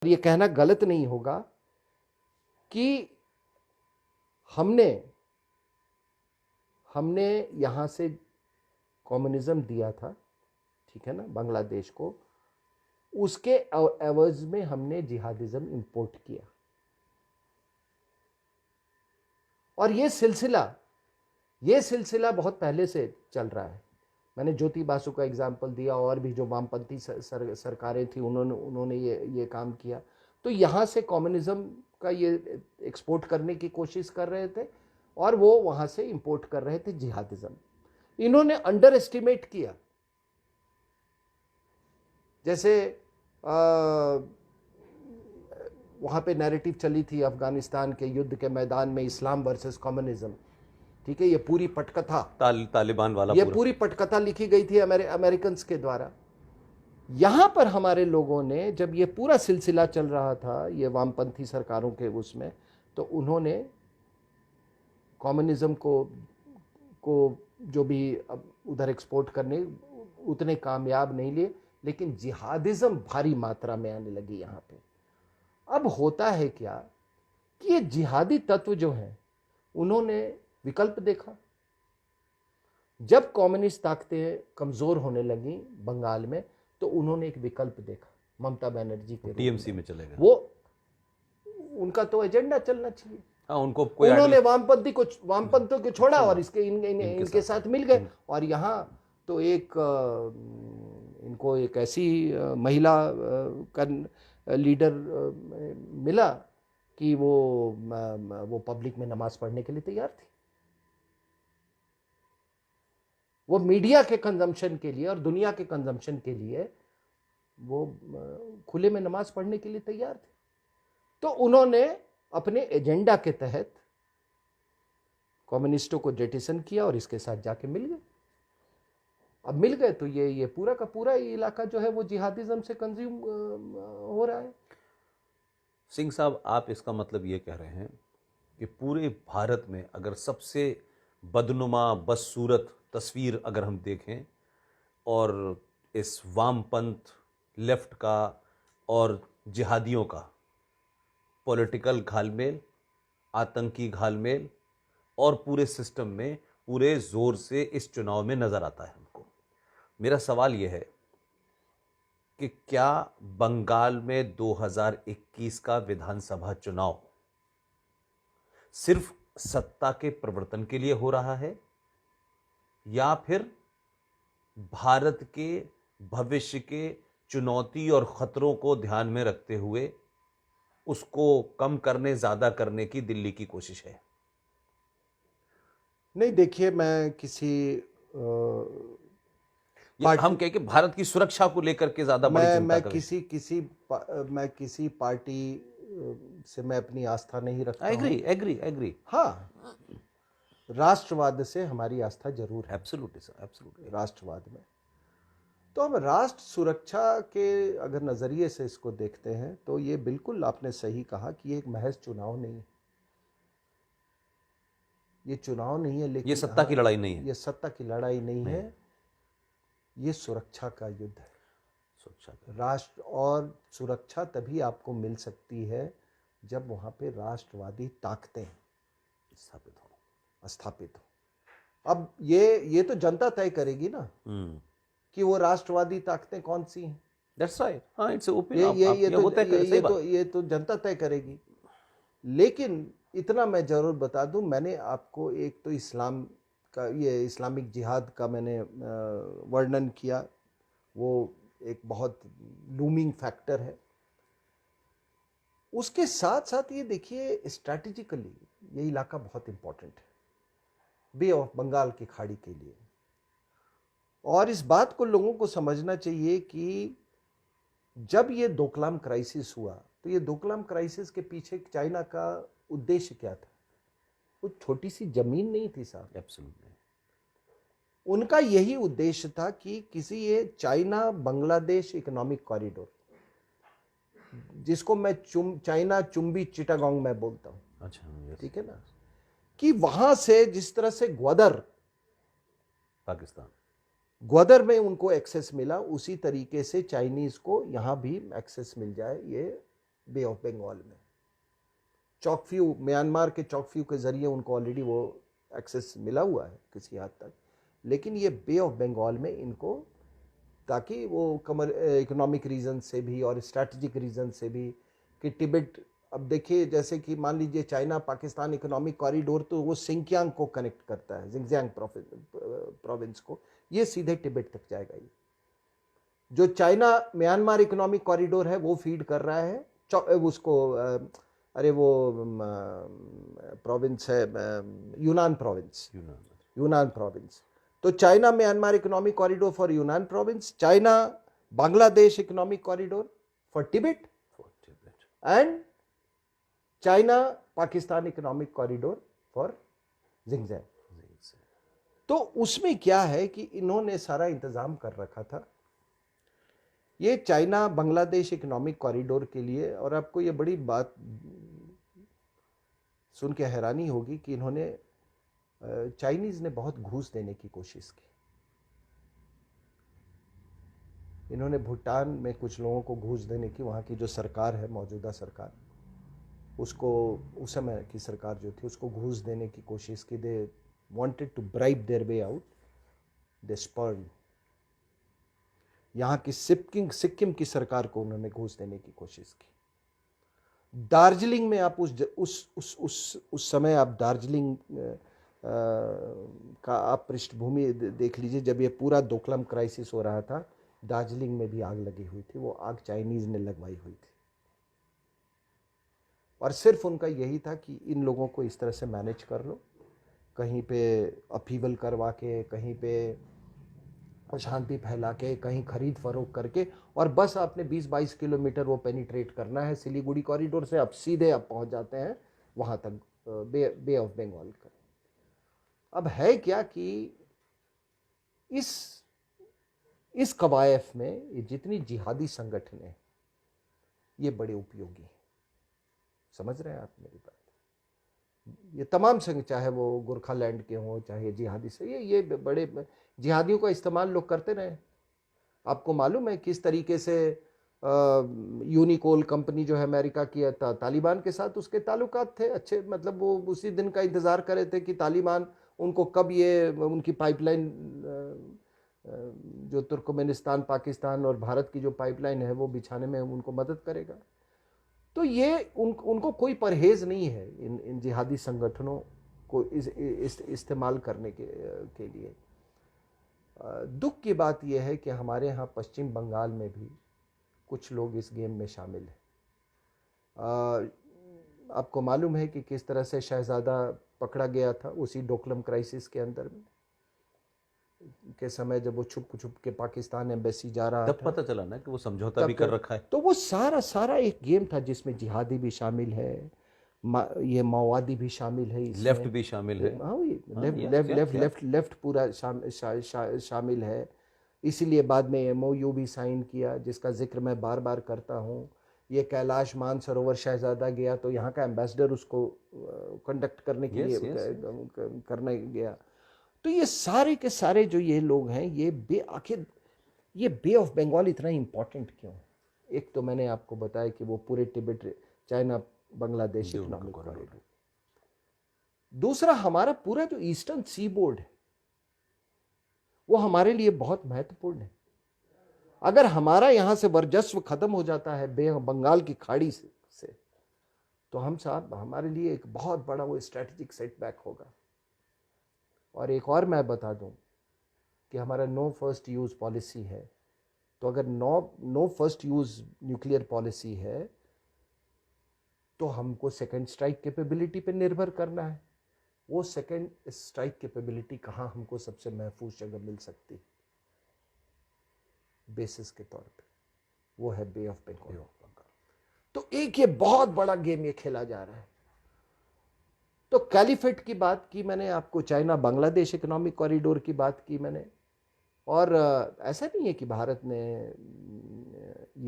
ये कहना गलत नहीं होगा कि हमने यहां से कम्युनिज्म दिया था, ठीक है ना, बांग्लादेश को, उसके एवज में हमने जिहादिज्म इंपोर्ट किया। और ये सिलसिला बहुत पहले से चल रहा है। मैंने ज्योति बासु का एग्जाम्पल दिया, और भी जो वामपंथी सरकारें थी उन्होंने ये काम किया। तो यहाँ से कम्युनिज्म का ये एक्सपोर्ट करने की कोशिश कर रहे थे, और वो वहाँ से इंपोर्ट कर रहे थे जिहादिज्म। इन्होंने अंडर एस्टिमेट किया। जैसे वहाँ पे नैरेटिव चली थी अफगानिस्तान के युद्ध के मैदान में, इस्लाम वर्सेस कम्युनिज्म, ठीक है, ये पूरी पटकथा तालिबान वाला ये पूरी पटकथा लिखी गई थी अमेरिकन के द्वारा। यहां पर हमारे लोगों ने, जब ये पूरा सिलसिला चल रहा था ये वामपंथी सरकारों के उसमें, तो उन्होंने कम्युनिज्म को जो भी उधर एक्सपोर्ट करने उतने कामयाब नहीं लिए, लेकिन जिहादिज्म भारी मात्रा में आने लगी यहां पे। अब होता है क्या कि ये जिहादी तत्व जो हैं उन्होंने विकल्प देखा। जब कम्युनिस्ट ताकतें कमजोर होने लगी बंगाल में, तो उन्होंने एक विकल्प देखा, ममता बनर्जी के टीएमसी में चले गए। वो उनका तो एजेंडा चलना चाहिए। उनको उन्होंने वामपंथियों को छोड़ा और इनके साथ मिल गए। और यहाँ तो इनको एक ऐसी महिला लीडर मिला कि वो पब्लिक में नमाज पढ़ने के लिए तैयार थी। वो मीडिया के कंजम्पशन के लिए और दुनिया के कंजम्पशन के लिए वो खुले में नमाज पढ़ने के लिए तैयार थे। तो उन्होंने अपने एजेंडा के तहत कम्युनिस्टों को जेटिसन किया और इसके साथ जाके मिल गए। अब मिल गए तो ये पूरा का पूरा इलाका जो है वो जिहादिज्म से कंज्यूम हो रहा है। सिंह साहब, आप इसका मतलब ये कह रहे हैं कि पूरे भारत में अगर सबसे बदनुमा बदसूरत तस्वीर अगर हम देखें, और इस वामपंथ लेफ्ट का और जिहादियों का पॉलिटिकल घालमेल, आतंकी घालमेल, और पूरे सिस्टम में पूरे जोर से इस चुनाव में नजर आता है हमको। मेरा सवाल यह है कि क्या बंगाल में 2021 का विधानसभा चुनाव सिर्फ सत्ता के प्रवर्तन के लिए हो रहा है, या फिर भारत के भविष्य के चुनौती और खतरों को ध्यान में रखते हुए उसको कम करने, ज्यादा करने की दिल्ली की कोशिश है? नहीं, देखिए, मैं किसी हम कहें कि भारत की सुरक्षा को लेकर के ज्यादा बड़ी चिंता करें। मैं किसी पार्टी से मैं अपनी आस्था नहीं रखता। एग्री। हाँ, राष्ट्रवाद से हमारी आस्था जरूर है। Absolutely sir, absolutely. राष्ट्रवाद में तो हम राष्ट्र सुरक्षा के अगर नजरिए से इसको देखते हैं तो ये बिल्कुल आपने सही कहा कि ये एक महज चुनाव नहीं है। ये चुनाव नहीं है, लेकिन ये सत्ता की लड़ाई नहीं है। ये सत्ता की लड़ाई नहीं है, ये सुरक्षा का युद्ध है। सुरक्षा का राष्ट्र और सुरक्षा तभी आपको मिल सकती है जब वहां पे राष्ट्रवादी ताकतें स्थापित हो। अब ये तो जनता तय करेगी ना कि वो राष्ट्रवादी ताकतें कौन सी हैं। That's right. हाँ, it's open. ये तो जनता तय करेगी। लेकिन इतना मैं जरूर बता दूं, मैंने आपको एक तो इस्लाम का, ये इस्लामिक जिहाद का मैंने वर्णन किया, वो एक बहुत लूमिंग फैक्टर है। उसके साथ साथ ये देखिए, स्ट्रैटेजिकली ये इलाका बहुत इंपॉर्टेंट है बे ऑफ बंगाल की खाड़ी के लिए। और इस बात को लोगों को समझना चाहिए कि जब ये डोकलाम क्राइसिस हुआ, तो ये डोकलाम क्राइसिस के पीछे चाइना का उद्देश्य क्या था? वो छोटी सी जमीन नहीं थी साहब। एब्सोल्युटली। उनका यही उद्देश्य था कि किसी ये चाइना बांग्लादेश इकोनॉमिक कॉरिडोर, जिसको मैं चाइना चुंबी चिटागोंग में बोलता हूं, अच्छा, ठीक है ना, कि वहां से जिस तरह से ग्वादर में उनको एक्सेस मिला, उसी तरीके से चाइनीज को यहां भी एक्सेस मिल जाए, ये बे ऑफ बंगाल में। चॉकफ्यू, म्यांमार के चॉकफ्यू के जरिए उनको ऑलरेडी वो एक्सेस मिला हुआ है किसी हद तक, लेकिन ये बे ऑफ बंगाल में इनको, ताकि वो इकोनॉमिक रीजन से भी और स्ट्रैटेजिक रीजन से भी कि तिब्बत, अब देखिए जैसे कि मान लीजिए चाइना पाकिस्तान इकोनॉमिक कॉरिडोर, तो वो सिंकियांग को कनेक्ट करता है, जिंगजियांग प्रोविंस को, ये सीधे तिब्बत तक जाएगा। ये जो चाइना म्यांमार इकोनॉमिक कॉरिडोर है वो फीड कर रहा है उसको, अरे वो प्रोविंस है यूनान प्रोविंस, यूनान प्रोविंस। तो China Myanmar economic corridor for Yunnan province, China Bangladesh economic corridor for Tibet, and China Pakistan economic corridor for Xinjiang. तो उसमें क्या है कि इन्होंने सारा इंतजाम कर रखा था ये चाइना बांग्लादेश इकोनॉमिक कॉरिडोर के लिए। और आपको ये बड़ी बात सुन के हैरानी होगी कि इन्होंने, चाइनीज ने बहुत घूस देने की कोशिश की। इन्होंने भूटान में कुछ लोगों को घूस देने की, वहाँ की जो सरकार है, मौजूदा सरकार, उसको, उस समय की सरकार जो थी, उसको घूस देने की कोशिश की। They wanted to bribe their way out, they spurn. यहाँ की सिक्किम की सरकार को उन्होंने घूस देने की कोशिश की। दार्जिलिंग में आप उस समय आप दार्जिलिंग का आप पृष्ठभूमि देख लीजिए, जब ये पूरा दोकलम क्राइसिस हो रहा था, दार्जिलिंग में भी आग लगी हुई थी। वो आग चाइनीज ने लगवाई हुई थी, और सिर्फ उनका यही था कि इन लोगों को इस तरह से मैनेज कर लो, कहीं पे अपीवल करवा के, कहीं पे अशांति फैला के, कहीं खरीद फरोख्त करके, और बस आपने 20-22 किलोमीटर वो पेनिट्रेट करना है सिलीगुड़ी कॉरिडोर से, आप सीधे आप पहुंच जाते हैं वहां तक, बे ऑफ बंगाल का। अब है क्या कि इस कवायद में ये जितनी जिहादी संगठन है, ये बड़े उपयोगी हैं। समझ रहे हैं आप मेरी बात? ये तमाम संघ, चाहे वो गोरखालैंड के हों, चाहे जिहादी से, ये बड़े जिहादियों का इस्तेमाल लोग करते रहे। आपको मालूम है किस तरीके से यूनिकोल कंपनी जो है अमेरिका की, तालिबान के साथ उसके ताल्लुकात थे अच्छे, मतलब वो उसी दिन का इंतजार कर रहे थे कि तालिबान उनको कब ये उनकी पाइपलाइन, जो तुर्कमेनिस्तान, पाकिस्तान और भारत की जो पाइपलाइन है वो बिछाने में उनको मदद करेगा। तो ये उनको कोई परहेज नहीं है इन जिहादी संगठनों को इस्तेमाल करने के लिए। दुख की बात यह है कि हमारे यहाँ पश्चिम बंगाल में भी कुछ लोग इस गेम में शामिल हैं। आपको मालूम है कि किस तरह से शहजादा पकड़ा गया था उसी डोकलम क्राइसिस के अंदर में, के समय जब वो छुप छुप के पाकिस्तान एम्बेसी जा रहा था, तब पता चला ना कि वो समझौता भी कर रखा है। तो वो सारा एक गेम था जिसमें जिहादी भी शामिल है, ये माओवादी भी शामिल है, लेफ्ट भी शामिल है। लेफ्ट पूरा शामिल है। इसीलिए बाद में MOU भी साइन किया, जिसका जिक्र मैं बार बार करता हूँ। ये कैलाश मानसरोवर शहजादा गया तो यहाँ का एम्बेसडर उसको कंडक्ट करने के लिए करने गया। तो ये सारे के सारे जो ये लोग हैं, ये आखिर ये बे ऑफ बंगाल इतना इंपॉर्टेंट क्यों? एक तो मैंने आपको बताया कि वो पूरे Tibet, China Bangladesh economic corridor. दूसरा, हमारा पूरा जो ईस्टर्न सी बोर्ड है वो हमारे लिए बहुत महत्वपूर्ण है। अगर हमारा यहां से वर्चस्व खत्म हो जाता है बंगाल की खाड़ी से, तो हम साहब, हमारे लिए एक बहुत बड़ा वो स्ट्रेटेजिक सेटबैक होगा। और एक और मैं बता दूं कि हमारा नो फर्स्ट यूज पॉलिसी है, तो अगर no first use nuclear policy है तो हमको सेकंड स्ट्राइक कैपेबिलिटी पे निर्भर करना है। वो सेकंड स्ट्राइक कैपेबिलिटी कहाँ हमको सबसे महफूज जगह मिल सकती बेसिस के तौर पे, वो है बे ऑफ बंगाल। तो एक ये बहुत बड़ा गेम ये खेला जा रहा है। तो कैलिफेट की बात की मैंने आपको, चाइना बांग्लादेश इकोनॉमिक कॉरिडोर की बात की मैंने, और ऐसा नहीं है कि भारत ने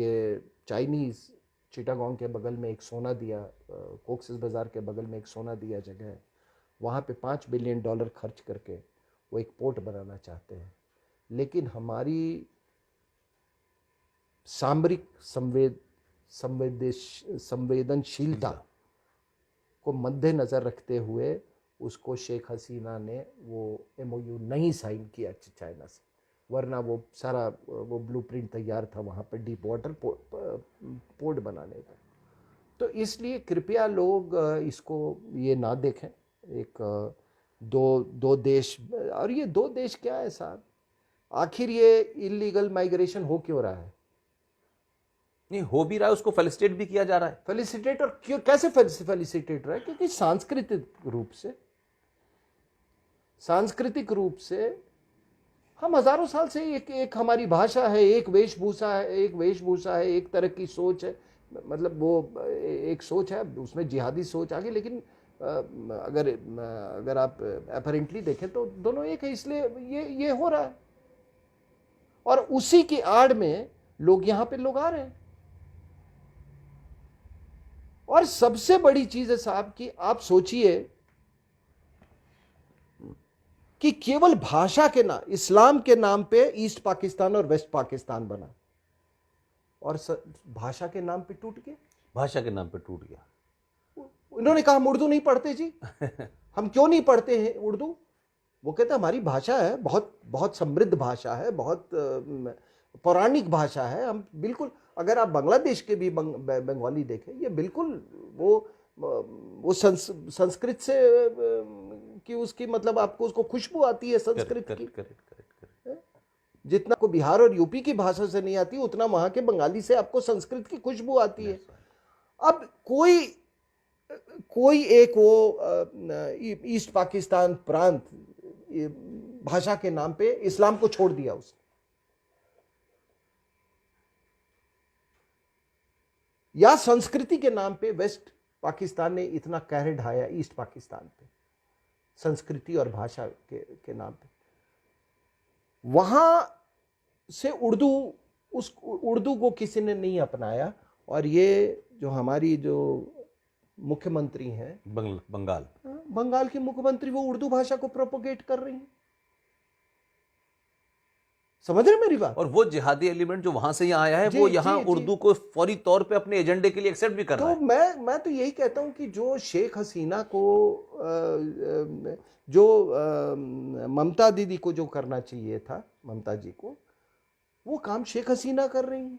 ये चाइनीज चिटागोंग के बगल में एक सोना दिया, कोक्सिस बाजार के बगल में एक सोना दिया जगह है, वहाँ पे $5 बिलियन खर्च करके वो एक पोर्ट बनाना चाहते हैं। लेकिन हमारी सामरिक संवेदनशीलता को मद्देनजर रखते हुए उसको शेख हसीना ने वो MOU नहीं साइन किया चाइना से, वरना वो सारा वो ब्लूप्रिंट तैयार था वहाँ पर डीप वाटर पोर्ट बनाने का। तो इसलिए कृपया लोग इसको ये ना देखें एक दो देश, और ये दो देश क्या है साहब, आखिर ये इलीगल माइग्रेशन हो क्यों रहा है? नहीं, हो भी रहा है, उसको फेलिसिटेट भी किया जा रहा है। फेलिसिटेट, और क्यों, कैसे फेलिसिटेट रहा है? क्योंकि सांस्कृतिक रूप से हम हजारों साल से एक हमारी भाषा है, एक वेशभूषा है, एक तरह की सोच है, मतलब वो एक सोच है, उसमें जिहादी सोच आ गई, लेकिन अगर आप अपरेंटली देखें तो दोनों एक है, इसलिए ये हो रहा है, और उसी की आड़ में लोग यहां पे लोग आ रहे हैं। और सबसे बड़ी चीज है साहब कि आप सोचिए कि केवल भाषा के नाम, इस्लाम के नाम पे ईस्ट पाकिस्तान और वेस्ट पाकिस्तान बना, और भाषा के नाम पे टूट गया। भाषा के नाम पे टूट गया। उन्होंने कहा हम उर्दू नहीं पढ़ते जी। हम क्यों नहीं पढ़ते हैं उर्दू? वो कहते हमारी भाषा है, बहुत बहुत समृद्ध भाषा है, बहुत पौराणिक भाषा है। हम बिल्कुल, अगर आप बांग्लादेश के भी बंगाली देखें, ये बिल्कुल वो संस्कृत से कि उसकी मतलब आपको उसको खुशबू आती है संस्कृत की। जितना को बिहार और यूपी की भाषा से नहीं आती, उतना वहां के बंगाली से आपको संस्कृत की खुशबू आती है। अब कोई एक वो ईस्ट पाकिस्तान प्रांत भाषा के नाम पे इस्लाम को छोड़ दिया उसने, या संस्कृति के नाम पे वेस्ट पाकिस्तान ने इतना कहर ढाया ईस्ट पाकिस्तान पे, संस्कृति और भाषा के नाम पे। वहां से उस उर्दू को किसी ने नहीं अपनाया, और ये जो हमारी जो मुख्यमंत्री हैं बंगाल के मुख्यमंत्री, वो उर्दू भाषा को प्रोपोगेट कर रही हैं। समझ रहे मेरी बात? और वो जिहादी एलिमेंट जो वहां से यहाँ आया है, वो यहाँ उर्दू को फौरी तौर पे अपने एजेंडे के लिए एक्सेप्ट भी कर रहा है। तो मैं तो यही कहता हूं कि जो शेख हसीना को जो ममता दीदी को जो करना चाहिए था, ममता जी को, वो काम शेख हसीना कर रही है।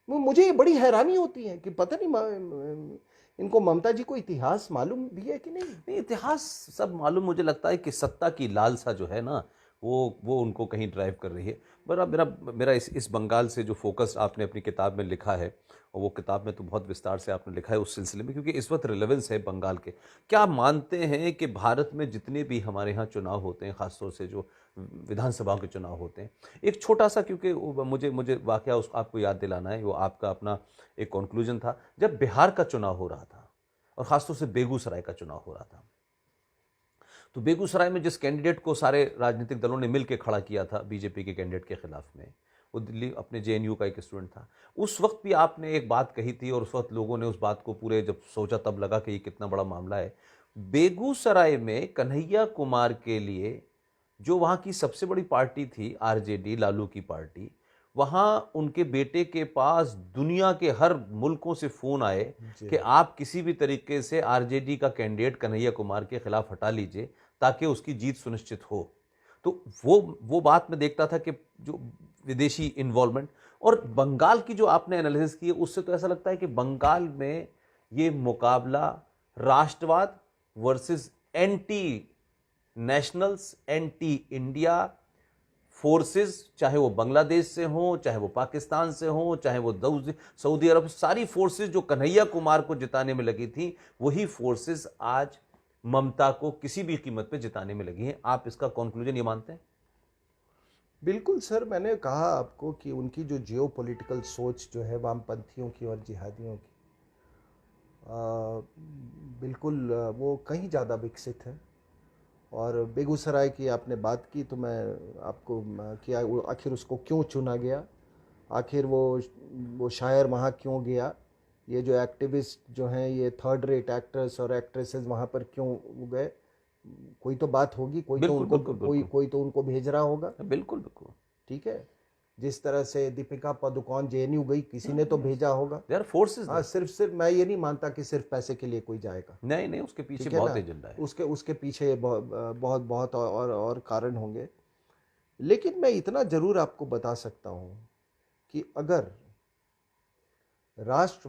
मुझे बड़ी हैरानी होती है कि पता नहीं इनको ममता जी को इतिहास मालूम भी है कि नहीं। इतिहास सब मालूम, मुझे लगता है कि सत्ता की लालसा जो है ना, वो उनको कहीं ड्राइव कर रही है। मेरा इस बंगाल से जो फोकस आपने अपनी किताब में लिखा है, और वो किताब में तो बहुत विस्तार से आपने लिखा है उस सिलसिले में, क्योंकि इस वक्त रिलेवेंस है बंगाल के। क्या मानते हैं कि भारत में जितने भी हमारे यहाँ चुनाव होते हैं, ख़ासतौर से जो विधानसभा के चुनाव होते हैं, एक छोटा सा, क्योंकि मुझे वाकया आपको याद दिलाना है, वो आपका अपना एक कंक्लूजन था जब बिहार का चुनाव हो रहा था, और ख़ासतौर से बेगूसराय का चुनाव हो रहा था। तो बेगूसराय में जिस कैंडिडेट को सारे राजनीतिक दलों ने मिलकर खड़ा किया था बीजेपी के कैंडिडेट के खिलाफ में, वो दिल्ली अपने JNU का एक स्टूडेंट था। उस वक्त भी आपने एक बात कही थी, और उस वक्त लोगों ने उस बात को पूरे जब सोचा तब लगा कि ये कितना बड़ा मामला है। बेगूसराय में कन्हैया कुमार के लिए जो वहाँ की सबसे बड़ी पार्टी थी RJD, लालू की पार्टी, वहाँ उनके बेटे के पास दुनिया के हर मुल्कों से फ़ोन आए कि आप किसी भी तरीके से RJD का कैंडिडेट कन्हैया कुमार के खिलाफ हटा लीजिए ताकि उसकी जीत सुनिश्चित हो। तो वो बात मैं देखता था कि जो विदेशी इन्वॉल्वमेंट, और बंगाल की जो आपने एनालिसिस की है, उससे तो ऐसा लगता है कि बंगाल में ये मुकाबला राष्ट्रवाद versus anti nationals, anti India forces, चाहे वो बांग्लादेश से हो, चाहे वो पाकिस्तान से हो, चाहे वो सऊदी अरब, सारी फोर्सेस जो कन्हैया कुमार को जिताने में लगी थी, वही फोर्सेस आज ममता को किसी भी कीमत पे जिताने में लगी हैं। आप इसका कंक्लूजन ये मानते हैं? बिल्कुल सर, मैंने कहा आपको कि उनकी जो जियोपॉलिटिकल सोच जो है वामपंथियों की और जिहादियों की, बिल्कुल वो कहीं ज़्यादा विकसित है। और बेगूसराय की आपने बात की, तो मैं आपको किया आखिर उसको क्यों चुना गया, आखिर वो शायर वहाँ क्यों गया, ये जो एक्टिविस्ट जो हैं, ये थर्ड रेट एक्टर्स और एक्ट्रेसेस वहाँ पर क्यों गए, कोई तो बात होगी, कोई तो उनको भेज रहा होगा। बिल्कुल बिल्कुल, ठीक है। जिस तरह से दीपिका पादुकोण जेएनयू गई, किसी ने तो भेजा होगा। Their forces. हाँ, सिर्फ मैं ये नहीं मानता कि सिर्फ पैसे के लिए कोई जाएगा। नहीं नहीं, उसके पीछे ठीक है बहुत ना, एजेंडा है। उसके पीछे बहुत बहुत और कारण होंगे। लेकिन मैं इतना जरूर आपको बता सकता हूं कि अगर राष्ट्र